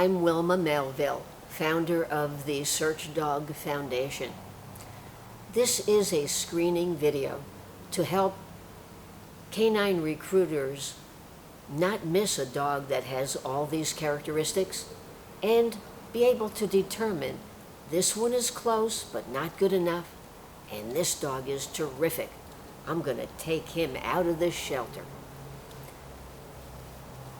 I'm Wilma Melville, founder of the Search Dog Foundation. This is a screening video to help canine recruiters not miss a dog that has all these characteristics and be able to determine this one is close but not good enough, and this dog is terrific. I'm going to take him out of this shelter.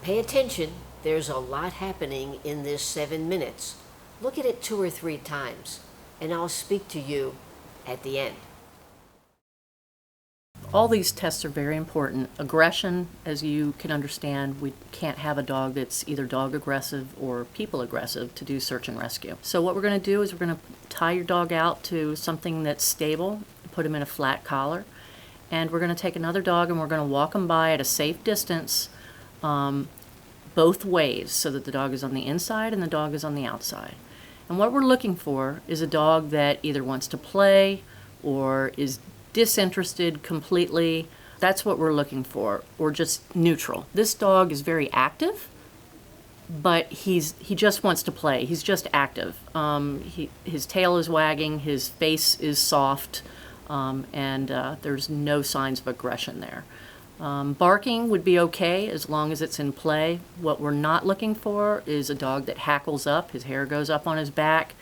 Pay attention, there's a lot happening in this 7 minutes. Look at it 2 or 3 times, and I'll speak to you at the end. All these tests are very important. Aggression, as you can understand, we can't have a dog that's either dog aggressive or people aggressive to do search and rescue. So what we're going to do is we're going to tie your dog out to something that's stable, put him in a flat collar, and we're going to take another dog and we're going to walk him by at a safe distance both ways, so that the dog is on the inside and the dog is on the outside. And what we're looking for is a dog that either wants to play or is disinterested completely. That's what we're looking for, or just neutral. This dog is very active, but he just wants to play. He's just active. His tail is wagging, his face is soft, and there's no signs of aggression there. Barking would be okay as long as it's in play. What we're not looking for is a dog that hackles up, his hair goes up on his back,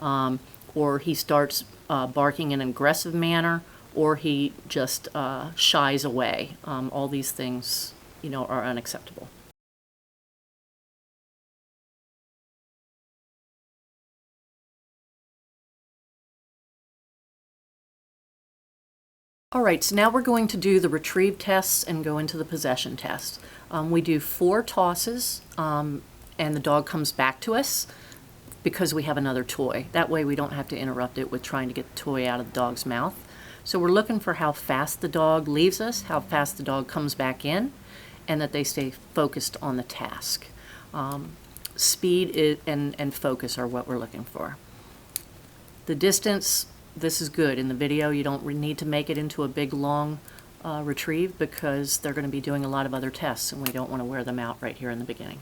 or he starts barking in an aggressive manner, or he just shies away. All these things, are unacceptable. All right, so now we're going to do the retrieve tests and go into the possession test. We do 4 tosses, and the dog comes back to us because we have another toy. That way we don't have to interrupt it with trying to get the toy out of the dog's mouth. So we're looking for how fast the dog leaves us, how fast the dog comes back in, and that they stay focused on the task. Speed and focus are what we're looking for. The distance, this is good. In the video, you don't need to make it into a big, long retrieve because they're going to be doing a lot of other tests, and we don't want to wear them out right here in the beginning.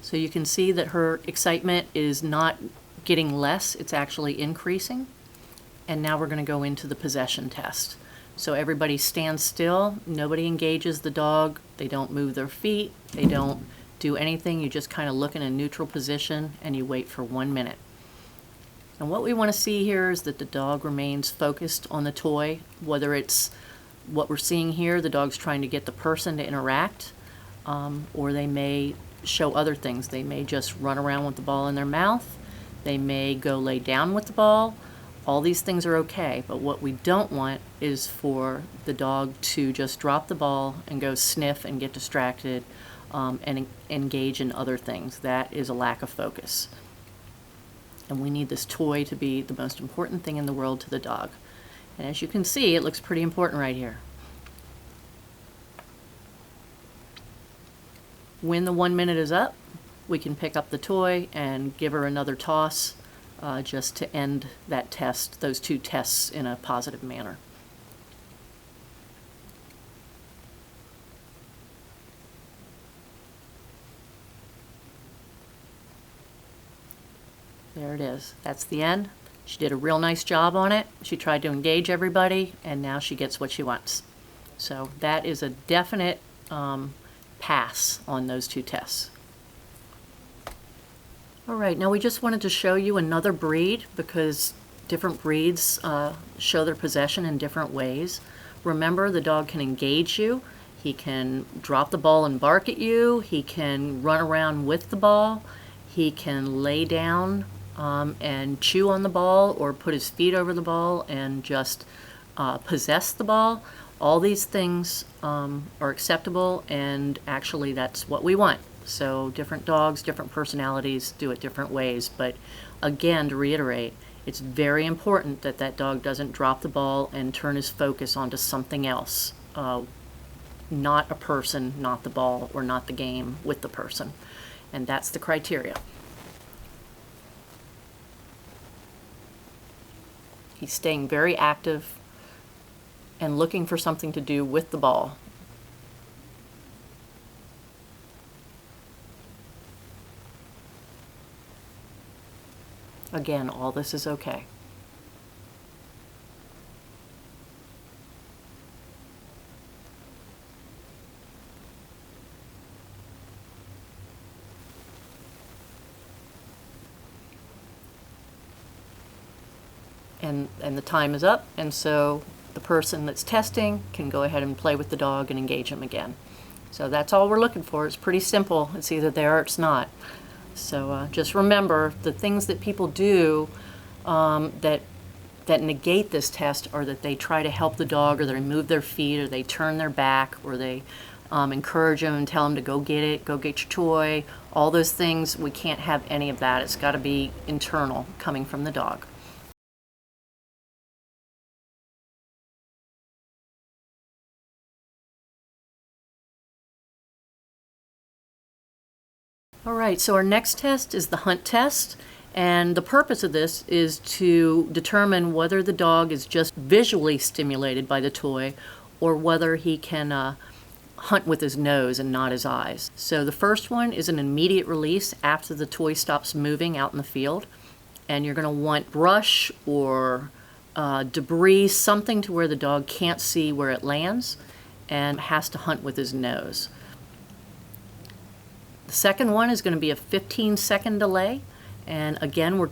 So you can see that her excitement is not getting less, it's actually increasing. And now we're going to go into the possession test. So everybody stands still, nobody engages the dog, they don't move their feet, they don't do anything, you just kind of look in a neutral position and you wait for 1 minute. And what we want to see here is that the dog remains focused on the toy, whether it's what we're seeing here, the dog's trying to get the person to interact, or they may show other things. They may just run around with the ball in their mouth, they may go lay down with the ball. All these things are okay, but what we don't want is for the dog to just drop the ball and go sniff and get distracted and engage in other things. That is a lack of focus. And we need this toy to be the most important thing in the world to the dog. And as you can see, it looks pretty important right here. When the 1 minute is up, we can pick up the toy and give her another toss just to end that test, those 2 tests, in a positive manner. There it is. That's the end. She did a real nice job on it. She tried to engage everybody, and now she gets what she wants. So that is a definite pass on those 2 tests. All right, now we just wanted to show you another breed because different breeds show their possession in different ways. Remember, the dog can engage you. He can drop the ball and bark at you. He can run around with the ball. He can lay down and chew on the ball, or put his feet over the ball and just possess the ball. All these things are acceptable, and actually that's what we want. So different dogs, different personalities do it different ways. But again, to reiterate, it's very important that that dog doesn't drop the ball and turn his focus onto something else. Not a person, not the ball, or not the game with the person. And that's the criteria. He's staying very active. and looking for something to do with the ball. Again, all this is okay. And the time is up, and so the person that's testing can go ahead and play with the dog and engage him again. So that's all we're looking for. It's pretty simple. It's either there or it's not. So just remember, the things that people do that negate this test are that they try to help the dog, or they move their feet, or they turn their back, or they encourage them and tell them to go get it, go get your toy. All those things, we can't have any of that. It's got to be internal, coming from the dog. All right, so our next test is the hunt test, and the purpose of this is to determine whether the dog is just visually stimulated by the toy or whether he can hunt with his nose and not his eyes. So the first one is an immediate release after the toy stops moving out in the field, and you're going to want brush or debris, something to where the dog can't see where it lands and has to hunt with his nose. The second one is going to be a 15-second delay, and again we're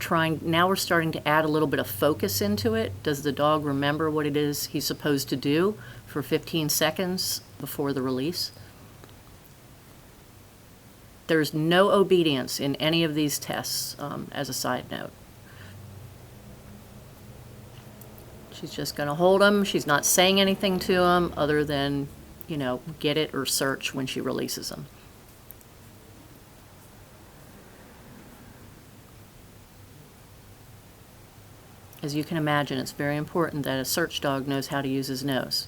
starting to add a little bit of focus into it. Does the dog remember what it is he's supposed to do for 15 seconds before the release? There's no obedience in any of these tests, as a side note. She's just going to hold him. She's not saying anything to him other than, get it or search when she releases him. As you can imagine, it's very important that a search dog knows how to use his nose.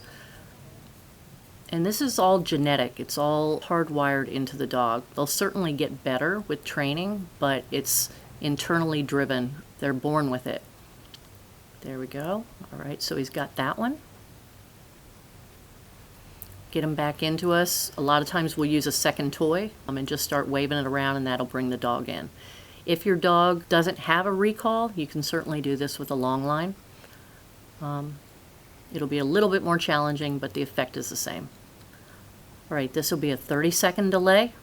And this is all genetic. It's all hardwired into the dog. They'll certainly get better with training, but it's internally driven. They're born with it. There we go. All right, so he's got that one. Get him back into us. A lot of times we'll use a second toy and just start waving it around, and that'll bring the dog in. If your dog doesn't have a recall, you can certainly do this with a long line. It'll be a little bit more challenging, but the effect is the same. All right, this will be a 30-second delay.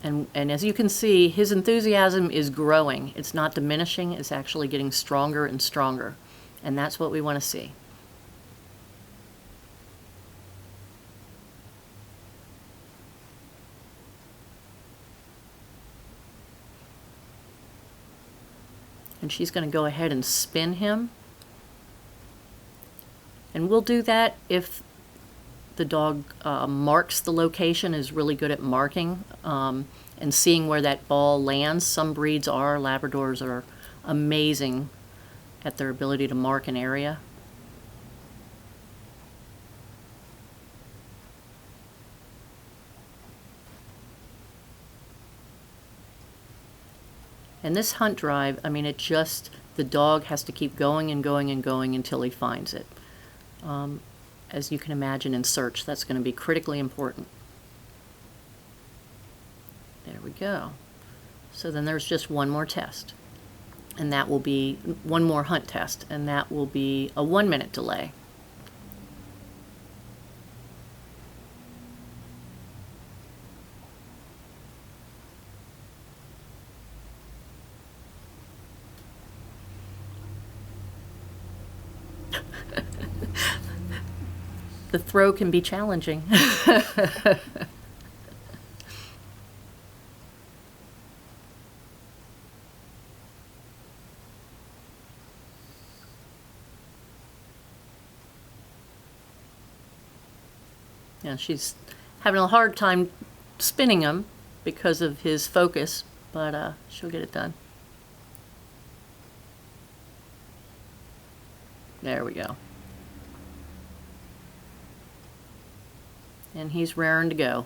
And as you can see, his enthusiasm is growing. It's not diminishing, it's actually getting stronger and stronger. And that's what we want to see. And she's going to go ahead and spin him. And we'll do that if the dog marks the location, is really good at marking and seeing where that ball lands. Some breeds are. Labradors are amazing at their ability to mark an area. And this hunt drive, the dog has to keep going and going and going until he finds it. As you can imagine, in search, that's going to be critically important. There we go. So then there's just one more test, and that will be one more hunt test, and that will be a 1-minute delay. The throw can be challenging. Yeah, she's having a hard time spinning him because of his focus, but she'll get it done. There we go. And he's raring to go.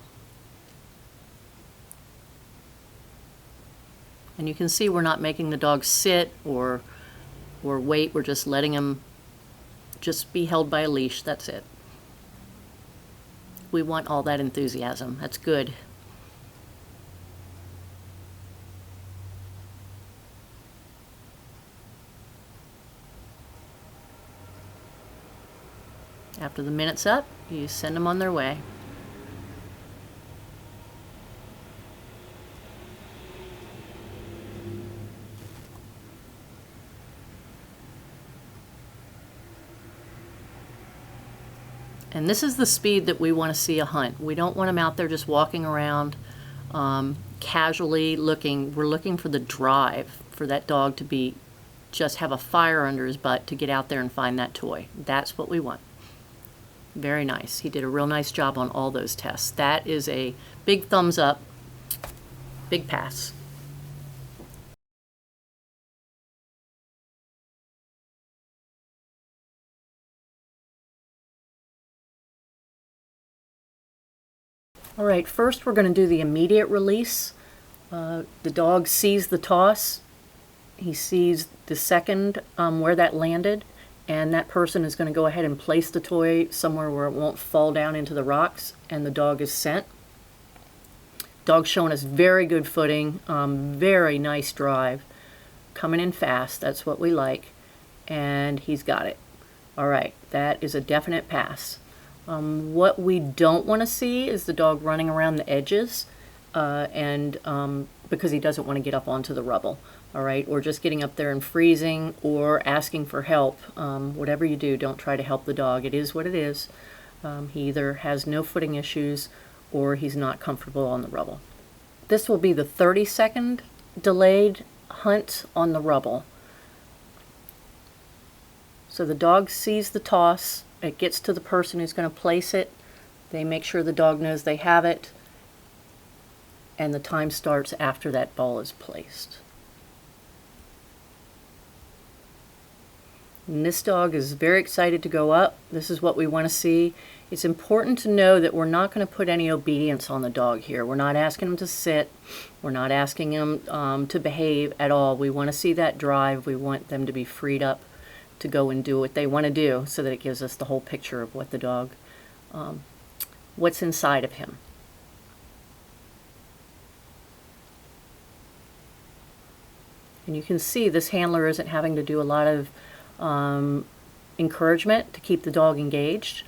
And you can see we're not making the dog sit or wait. We're just letting him just be held by a leash. That's it. We want all that enthusiasm. That's good. After the minute's up, you send them on their way. And this is the speed that we want to see a hunt. We don't want them out there just walking around casually looking. We're looking for the drive for that dog to be just have a fire under his butt to get out there and find that toy. That's what we want. Very nice. He did a real nice job on all those tests. That is a big thumbs up, big pass. All right, first we're going to do the immediate release. The dog sees the toss. He sees the second where that landed, and that person is going to go ahead and place the toy somewhere where it won't fall down into the rocks, and the dog is sent. Dog's showing us very good footing, very nice drive, coming in fast. That's what we like, and he's got it. All right, that is a definite pass. What we don't want to see is the dog running around the edges because he doesn't want to get up onto the rubble, all right? Or just getting up there and freezing or asking for help. Whatever you do, don't try to help the dog. It is what it is. He either has no footing issues or he's not comfortable on the rubble. This will be the 30-second delayed hunt on the rubble. So the dog sees the toss. It gets to the person who's going to place it. They make sure the dog knows they have it. And the time starts after that ball is placed. And this dog is very excited to go up. This is what we want to see. It's important to know that we're not going to put any obedience on the dog here. We're not asking him to sit. We're not asking him to behave at all. We want to see that drive. We want them to be freed up to go and do what they want to do, so that it gives us the whole picture of what the dog, what's inside of him. And you can see this handler isn't having to do a lot of encouragement to keep the dog engaged.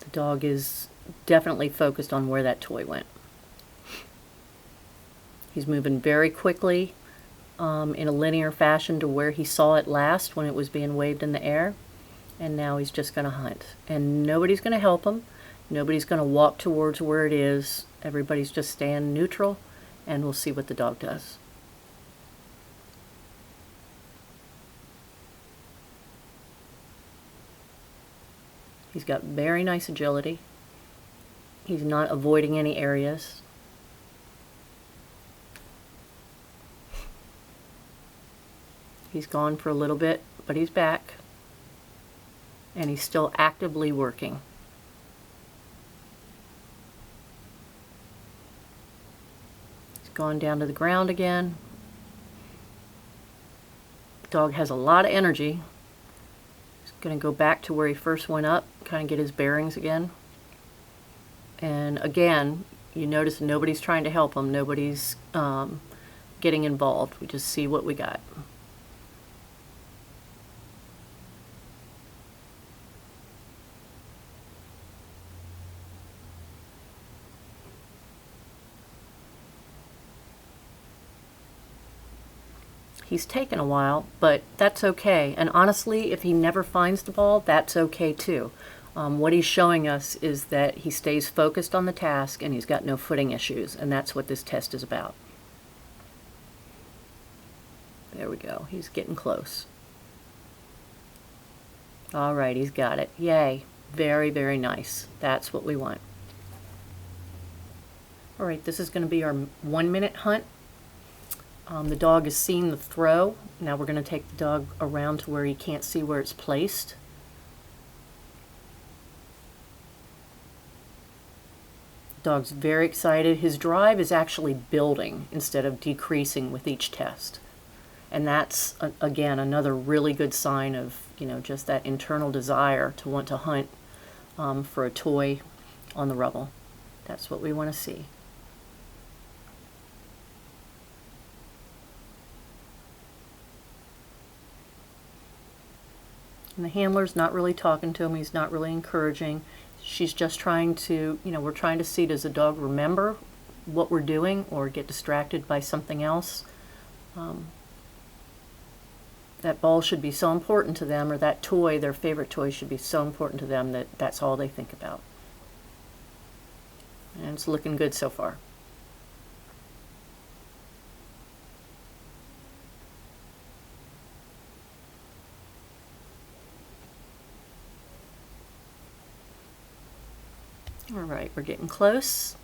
The dog is definitely focused on where that toy went. He's moving very quickly in a linear fashion to where he saw it last when it was being waved in the air, and now he's just going to hunt. And nobody's going to help him. Nobody's going to walk towards where it is. Everybody's just staying neutral, and we'll see what the dog does. He's got very nice agility. He's not avoiding any areas. He's gone for a little bit, but he's back. And he's still actively working. He's gone down to the ground again. The dog has a lot of energy. He's going to go back to where he first went up, kind of get his bearings again. And again, you notice nobody's trying to help him. Nobody's getting involved. We just see what we got. He's taken a while, but that's okay. And honestly, if he never finds the ball, that's okay too. What he's showing us is that he stays focused on the task and he's got no footing issues, and that's what this test is about. There we go. He's getting close. All right, he's got it. Yay. Very, very nice. That's what we want. All right, this is going to be our 1-minute hunt. The dog has seen the throw. Now we're going to take the dog around to where he can't see where it's placed. The dog's very excited. His drive is actually building instead of decreasing with each test. And that's, again, another really good sign of, just that internal desire to want to hunt for a toy on the rubble. That's what we want to see. And the handler's not really talking to him, he's not really encouraging. She's just trying to, we're trying to see, does the dog remember what we're doing or get distracted by something else? That ball should be so important to them, or that toy, their favorite toy, should be so important to them that that's all they think about. And it's looking good so far. All right, we're getting close.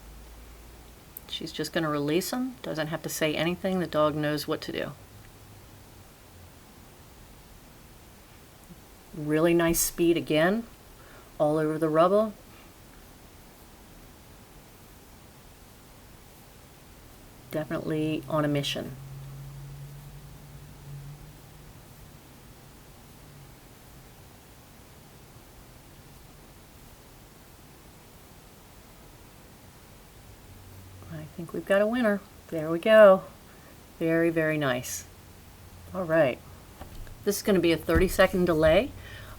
She's just going to release him. Doesn't have to say anything. The dog knows what to do. Really nice speed again, all over the rubble. Definitely on a mission. I think we've got a winner. There we go. Very, very nice. All right. This is going to be a 30-second delay.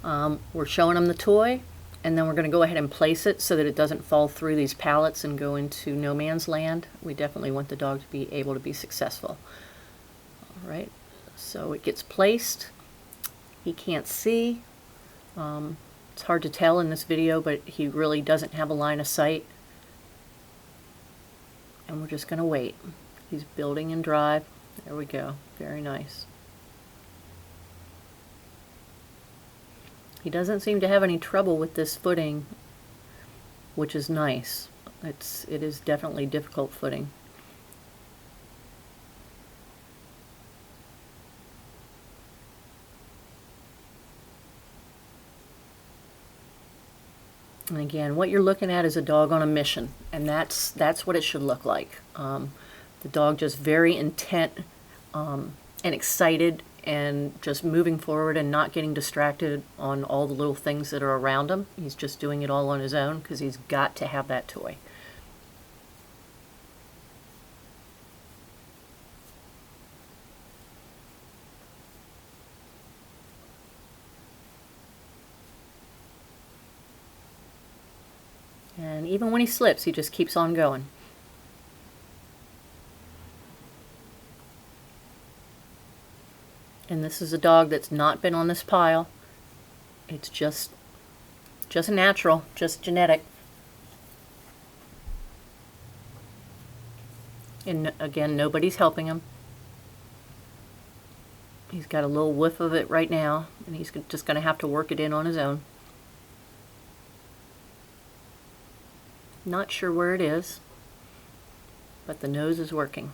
We're showing them the toy, and then we're going to go ahead and place it so that it doesn't fall through these pallets and go into no man's land. We definitely want the dog to be able to be successful. All right. So it gets placed. He can't see. It's hard to tell in this video, but he really doesn't have a line of sight. And we're just going to wait. He's building in drive. There we go. Very nice. He doesn't seem to have any trouble with this footing, which is nice. It is definitely difficult footing. And again, what you're looking at is a dog on a mission, and that's what it should look like. The dog just very intent and excited and just moving forward and not getting distracted on all the little things that are around him. He's just doing it all on his own because he's got to have that toy. And even when he slips, he just keeps on going. And this is a dog that's not been on this pile. It's just natural, just genetic. And again, nobody's helping him. He's got a little whiff of it right now, and he's just going to have to work it in on his own. Not sure where it is, but the nose is working.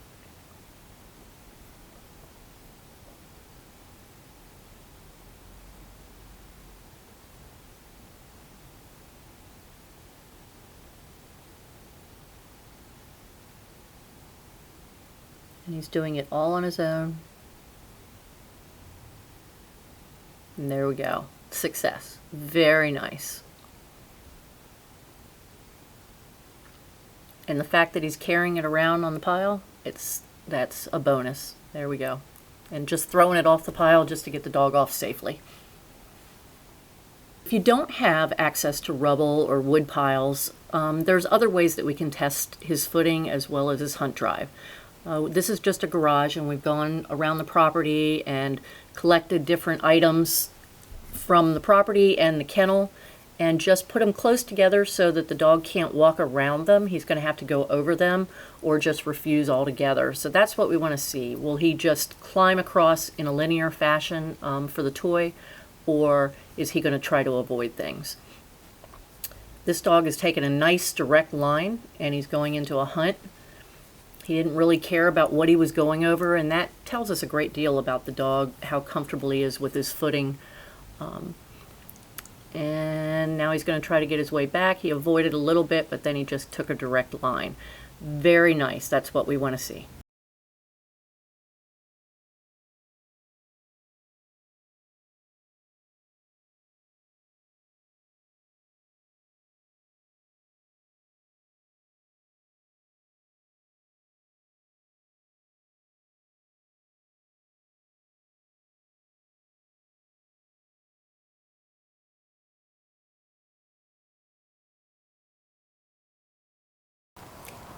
And he's doing it all on his own. And there we go. Success. Very nice. And the fact that he's carrying it around on the pile, that's a bonus. There we go. And just throwing it off the pile just to get the dog off safely. If you don't have access to rubble or wood piles, there's other ways that we can test his footing as well as his hunt drive. This is just a garage, and we've gone around the property and collected different items from the property and the kennel and just put them close together so that the dog can't walk around them. He's going to have to go over them or just refuse altogether. So that's what we want to see. Will he just climb across in a linear fashion for the toy, or is he going to try to avoid things? This dog has taken a nice direct line, and he's going into a hunt. He didn't really care about what he was going over, and that tells us a great deal about the dog, how comfortable he is with his footing. And now he's going to try to get his way back. He avoided a little bit, but then he just took a direct line. Very nice. That's what we want to see.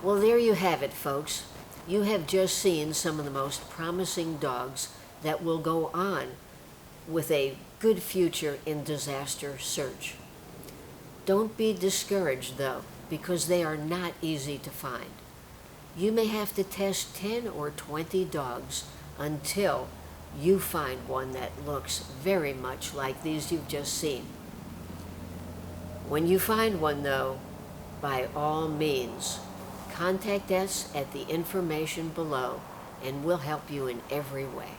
Well, there you have it, folks. You have just seen some of the most promising dogs that will go on with a good future in disaster search. Don't be discouraged, though, because they are not easy to find. You may have to test 10 or 20 dogs until you find one that looks very much like these you've just seen. When you find one, though, by all means, contact us at the information below, and we'll help you in every way.